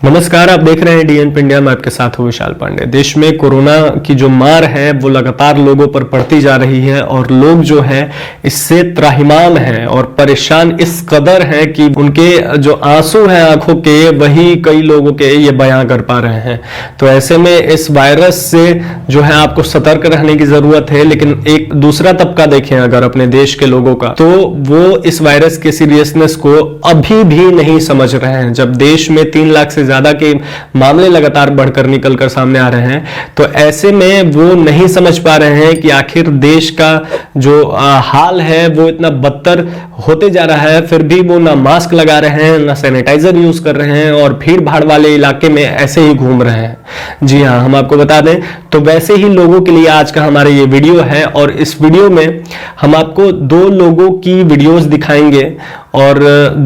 नमस्कार, आप देख रहे हैं डीएन इंडिया। मैं आपके साथ हूं विशाल पांडे। देश में कोरोना की जो मार है वो लगातार लोगों पर पड़ती जा रही है और लोग जो है इससे त्राहिमाम हैं और परेशान इस कदर हैं कि उनके जो आंसू हैं आंखों के वही कई लोगों के ये बयां कर पा रहे हैं। तो ऐसे में इस वायरस से जो है आपको सतर्क रहने की जरूरत है। लेकिन एक दूसरा तबका देखें अगर अपने देश के लोगों का, तो वो इस वायरस के सीरियसनेस को अभी भी नहीं समझ रहे हैं। जब देश में 3 लाख से ज्यादा के मामले लगातार बढ़कर निकलकर सामने आ रहे हैं, तो ऐसे में वो नहीं समझ पा रहे हैं कि आखिर देश का जो हाल है वो इतना बदतर होते जा रहा है। फिर भी वो ना मास्क लगा रहे हैं, ना सैनिटाइजर यूज कर रहे हैं और भीड़ भाड़ वाले इलाके में ऐसे ही घूम रहे हैं। जी हाँ, हम आपको बता दें तो वैसे ही लोगों के लिए आज का हमारा ये वीडियो है और इस वीडियो में हम आपको 2 लोगों की वीडियोस दिखाएंगे और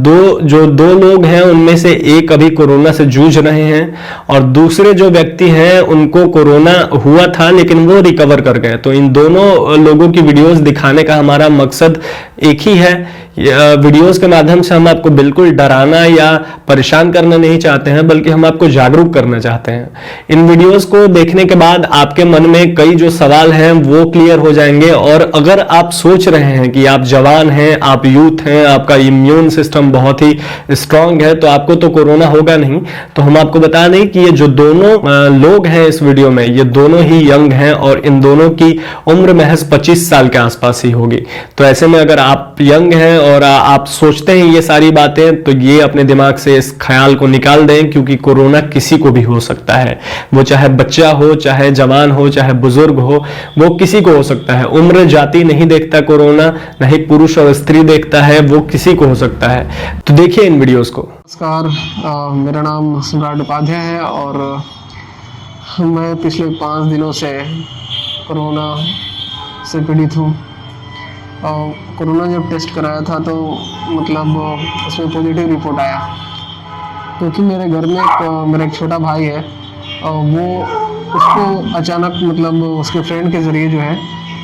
दो लोग हैं उनमें से एक अभी कोरोना से जूझ रहे हैं और दूसरे जो व्यक्ति हैं उनको कोरोना हुआ था लेकिन वो रिकवर कर गए। तो इन दोनों लोगों की वीडियोस दिखाने का हमारा मकसद एक ही है। वीडियोस के माध्यम से हम आपको बिल्कुल डराना या परेशान करना नहीं चाहते हैं, बल्कि हम आपको जागरूक करना चाहते हैं। इन वीडियोस को देखने के बाद आपके मन में कई जो सवाल हैं वो क्लियर हो जाएंगे। और अगर आप सोच रहे हैं कि आप जवान हैं, आप यूथ हैं, आपका इम्यून सिस्टम बहुत ही स्ट्रांग है, तो आपको तो कोरोना होगा नहीं, तो हम आपको बता दें कि ये जो दोनों लोग हैं इस वीडियो में, ये दोनों ही यंग हैं और इन दोनों की उम्र महज 25 साल के आसपास ही होगी। तो ऐसे में अगर आप यंग हैं और आप सोचते हैं ये सारी बातें, तो ये अपने दिमाग से इस ख्याल को निकाल दें, क्योंकि कोरोना किसी को भी हो सकता है। वो चाहे बच्चा हो, चाहे जवान हो, चाहे बुजुर्ग हो, वो किसी को हो सकता है। उम्र जाति नहीं देखता कोरोना, न ही पुरुष और स्त्री देखता है, वो किसी को हो सकता है। तो देखिए इन वीडियोस को। नमस्कार, मेरा नाम सम्राट उपाध्याय है और मैं पिछले 5 दिनों से कोरोना से पीड़ित हूँ। कोरोना जब टेस्ट कराया था तो मतलब उसमें पॉजिटिव रिपोर्ट आया, क्योंकि मेरे घर में मेरा एक छोटा भाई है, वो उसको अचानक मतलब उसके फ्रेंड के ज़रिए जो है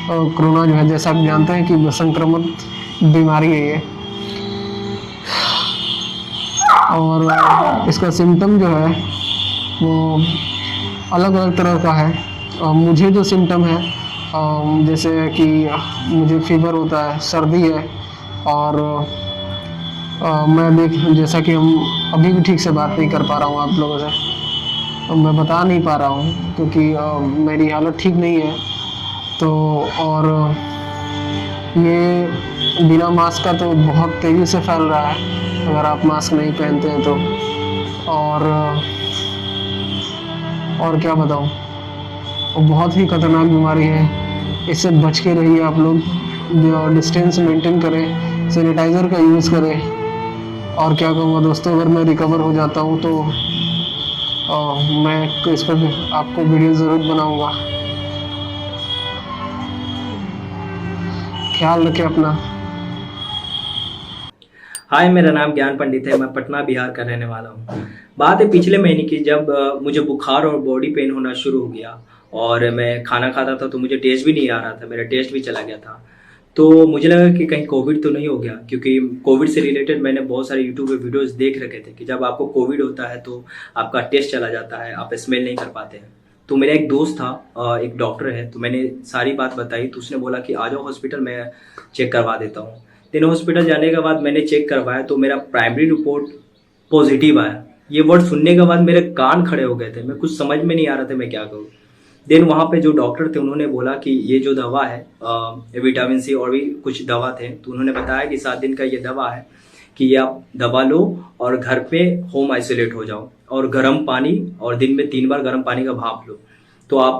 कोरोना जो है, जैसा आप जानते हैं कि संक्रमित बीमारी है ये, और इसका सिम्टम जो है वो अलग अलग तरह का है। मुझे जो सिम्टम है जैसे कि मुझे फीवर होता है, सर्दी है और मैं जैसा कि हम अभी भी ठीक से बात नहीं कर पा रहा हूँ आप लोगों से, मैं बता नहीं पा रहा हूँ क्योंकि मेरी हालत ठीक नहीं है। तो और ये बिना मास्क का तो बहुत तेज़ी से फैल रहा है अगर आप मास्क नहीं पहनते हैं तो। और क्या बताऊँ, बहुत ही खतरनाक बीमारी है, इससे बच के रहिए आप लोग। डिस्टेंस मेंटेन करें, सैनिटाइज़र का यूज़ करें। और क्या कहूँगा दोस्तों, अगर मैं रिकवर हो जाता हूँ तो मैं इस पर आपको वीडियो ज़रूर बनाऊँगा। ख्याल रखें अपना। हाय, मेरा नाम ज्ञान पंडित है। मैं पटना बिहार का रहने वाला हूँ। बात है पिछले महीने की, जब मुझे बुखार और बॉडी पेन होना शुरू हो गया और मैं खाना खाता था तो मुझे टेस्ट भी नहीं आ रहा था, मेरा टेस्ट भी चला गया था। तो मुझे लगा कि कहीं कोविड तो नहीं हो गया, क्योंकि कोविड से रिलेटेड मैंने बहुत सारे यूट्यूब पे वीडियोस देख रखे थे कि जब आपको कोविड होता है तो आपका टेस्ट चला जाता है, आप स्मेल नहीं कर पाते हैं। तो मेरा एक दोस्त था, एक डॉक्टर है, तो मैंने सारी बात बताई तो उसने बोला कि आ जाओ हॉस्पिटल, मैं चेक करवा देता हूँ। दिन हॉस्पिटल जाने के बाद मैंने चेक करवाया तो मेरा प्राइमरी रिपोर्ट पॉजिटिव आया। ये वर्ड सुनने के बाद मेरे कान खड़े हो गए थे, मैं कुछ समझ में नहीं आ रहा था मैं क्या करूँ। देन वहाँ पे जो डॉक्टर थे उन्होंने बोला कि ये जो दवा है, विटामिन सी और भी कुछ दवा थे, तो उन्होंने बताया कि 7 दिन का ये दवा है कि ये आप दवा लो और घर पे होम आइसोलेट हो जाओ और गर्म पानी, और दिन में 3 बार गर्म पानी का भाप लो तो आप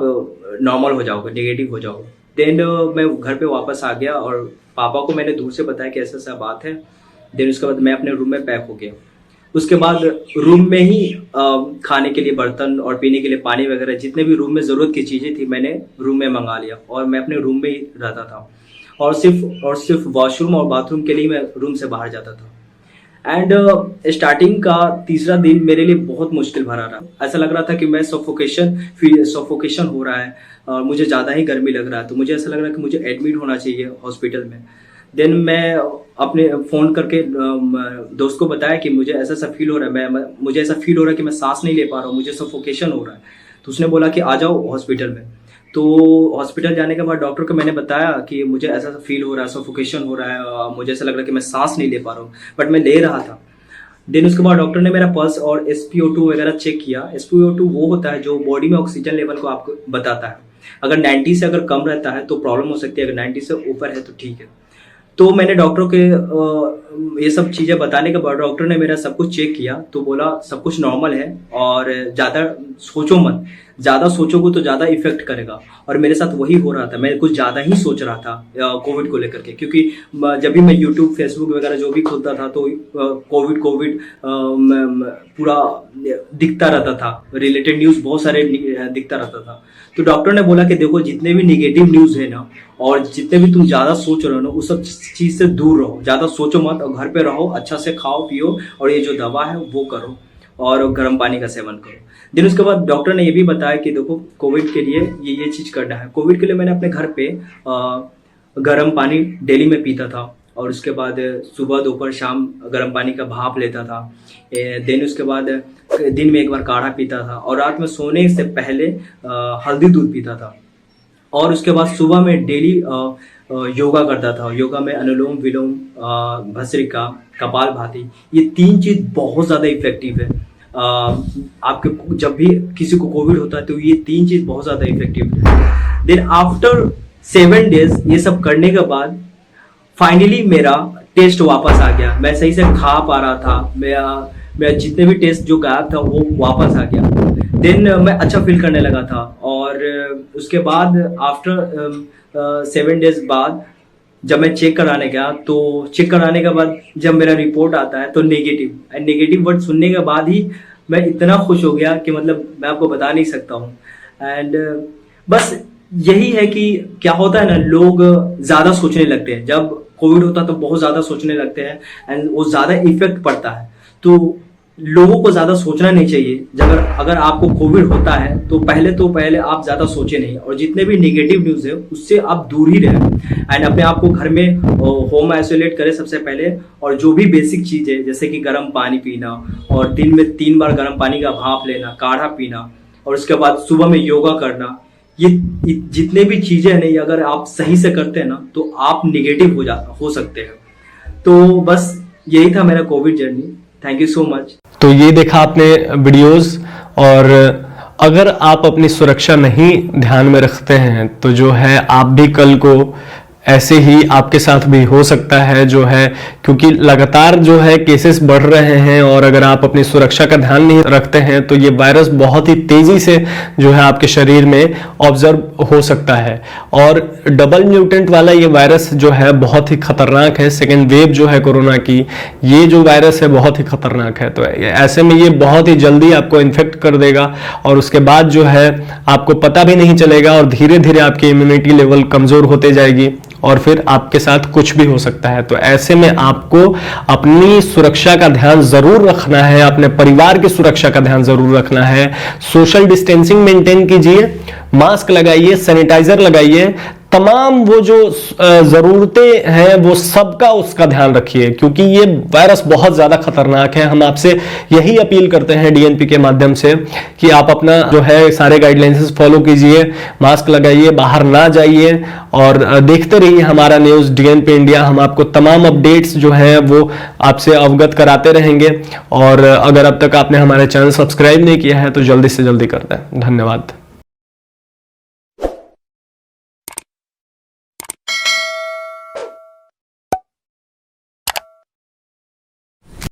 नॉर्मल हो जाओगे, नेगेटिव हो जाओगे। देन मैं घर पे वापस आ गया और पापा को मैंने दूर से बताया कि ऐसा ऐसा बात है। देन उसके बाद मैं अपने रूम में पैक हो गया। उसके बाद रूम में ही खाने के लिए बर्तन और पीने के लिए पानी वगैरह जितने भी रूम में ज़रूरत की चीज़ें थी मैंने रूम में मंगा लिया और मैं अपने रूम में ही रहता था और सिर्फ वॉशरूम और बाथरूम के लिए मैं रूम से बाहर जाता था। एंड स्टार्टिंग का 3रा दिन मेरे लिए बहुत मुश्किल भरा रहा। ऐसा लग रहा था कि मैं सफोकेशन हो रहा है और मुझे ज़्यादा ही गर्मी लग रहा है, तो मुझे ऐसा लग रहा है कि मुझे एडमिट होना चाहिए हॉस्पिटल में। देन मैं अपने फ़ोन करके दोस्त को बताया कि मुझे ऐसा सा फील हो रहा है, मुझे ऐसा फील हो रहा है कि मैं सांस नहीं ले पा रहा हूँ, मुझे सफोकेशन हो रहा है। तो उसने बोला कि आ जाओ हॉस्पिटल में। तो हॉस्पिटल जाने के बाद डॉक्टर को मैंने बताया कि मुझे ऐसा फील हो रहा है, सफोकेशन हो रहा है, मुझे ऐसा लग रहा है कि मैं सांस नहीं ले पा रहा हूँ, बट मैं ले रहा था। देन उसके बाद डॉक्टर ने मेरा पल्स और SpO2 वगैरह चेक किया। SpO2 वो होता है जो बॉडी में ऑक्सीजन लेवल को आपको बताता है। अगर 90 से अगर कम रहता है तो प्रॉब्लम हो सकती है, अगर 90 से ऊपर है तो ठीक है। तो मैंने डॉक्टर के ये सब चीज़ें बताने के बाद डॉक्टर ने मेरा सब कुछ चेक किया, तो बोला सब कुछ नॉर्मल है और ज़्यादा सोचो मत, ज़्यादा सोचोगे तो ज़्यादा इफेक्ट करेगा। और मेरे साथ वही हो रहा था, मैं कुछ ज़्यादा ही सोच रहा था कोविड को लेकर के, क्योंकि जब भी मैं यूट्यूब फेसबुक वगैरह जो भी खोलता था तो कोविड पूरा दिखता रहता था, रिलेटेड न्यूज़ बहुत सारे दिखता रहता था। तो डॉक्टर ने बोला कि देखो जितने भी निगेटिव न्यूज़ है ना, और जितने भी तुम ज़्यादा सोच रहे हो ना, उस सब चीज़ से दूर रहो, ज़्यादा सोचो मत और घर पे रहो, अच्छा से खाओ पियो और ये जो दवा है वो करो और गर्म पानी का सेवन करो। दिन उसके बाद डॉक्टर ने ये भी बताया कि देखो कोविड के लिए ये चीज़ करना है। कोविड के लिए मैंने अपने घर पे गर्म पानी डेली में पीता था और उसके बाद सुबह दोपहर शाम गर्म पानी का भाप लेता था। देन उसके बाद दिन में एक बार काढ़ा पीता था और रात में सोने से पहले हल्दी दूध पीता था। और उसके बाद सुबह में डेली योगा करता था। योगा में अनुलोम विलोम, भस्त्रिका, कपालभाति, ये 3 चीज़ बहुत ज़्यादा इफेक्टिव है। आपके जब भी किसी को कोविड होता है तो ये 3 चीज़ बहुत ज़्यादा इफेक्टिव है। देन आफ्टर 7 डेज ये सब करने के बाद फाइनली मेरा टेस्ट वापस आ गया। मैं सही से खा पा रहा था, मेरा जितने भी टेस्ट जो गायब था वो वापस आ गया। देन मैं अच्छा फील करने लगा था। और उसके बाद आफ्टर 7 डेज बाद जब मैं चेक कराने गया तो चेक कराने के बाद जब मेरा रिपोर्ट आता है तो नेगेटिव वर्ड सुनने के बाद ही मैं इतना खुश हो गया कि मतलब मैं आपको बता नहीं सकता हूँ। एंड बस यही है कि क्या होता है ना, लोग ज़्यादा सोचने लगते हैं। जब कोविड होता है तो बहुत ज़्यादा सोचने लगते हैं एंड वो ज़्यादा इफेक्ट पड़ता है। तो लोगों को ज़्यादा सोचना नहीं चाहिए। अगर आपको कोविड होता है तो पहले आप ज़्यादा सोचे नहीं और जितने भी नेगेटिव न्यूज़ है उससे आप दूर ही रहें एंड अपने आप को घर में होम आइसोलेट करें सबसे पहले। और जो भी बेसिक चीज़ें जैसे कि गर्म पानी पीना और दिन में 3 बार गर्म पानी का भाप लेना, काढ़ा पीना और उसके बाद सुबह में योगा करना, ये जितने भी चीज़ें हैं ना, अगर आप सही से करते हैं ना तो आप निगेटिव हो सकते हैं। तो बस यही था मेरा Covid journey. Thank you so much. तो ये देखा आपने वीडियोस, और अगर आप अपनी सुरक्षा नहीं ध्यान में रखते हैं तो जो है आप भी कल को ऐसे ही आपके साथ भी हो सकता है जो है, क्योंकि लगातार जो है केसेस बढ़ रहे हैं और अगर आप अपनी सुरक्षा का ध्यान नहीं रखते हैं तो ये वायरस बहुत ही तेजी से जो है आपके शरीर में ऑब्जर्व हो सकता है। और डबल म्यूटेंट वाला ये वायरस जो है बहुत ही खतरनाक है। सेकेंड वेव जो है कोरोना की, ये जो वायरस है बहुत ही खतरनाक है। तो ऐसे में ये बहुत ही जल्दी आपको इन्फेक्ट कर देगा और उसके बाद जो है आपको पता भी नहीं चलेगा और धीरे धीरे आपकी इम्यूनिटी लेवल कमजोर होते जाएगी और फिर आपके साथ कुछ भी हो सकता है। तो ऐसे में आपको अपनी सुरक्षा का ध्यान जरूर रखना है, अपने परिवार की सुरक्षा का ध्यान जरूर रखना है। सोशल डिस्टेंसिंग मेंटेन कीजिए, मास्क लगाइए, सैनिटाइजर लगाइए, तमाम वो जो जरूरतें हैं वो सबका उसका ध्यान रखिए, क्योंकि ये वायरस बहुत ज्यादा खतरनाक है। हम आपसे यही अपील करते हैं डीएनपी के माध्यम से कि आप अपना जो है सारे गाइडलाइंस फॉलो कीजिए, मास्क लगाइए, बाहर ना जाइए और देखते रहिए हमारा न्यूज डीएनपी इंडिया। हम आपको तमाम अपडेट्स जो है वो आपसे अवगत कराते रहेंगे। और अगर अब तक आपने हमारे चैनल सब्सक्राइब नहीं किया है तो जल्दी से जल्दी कर दें। धन्यवाद।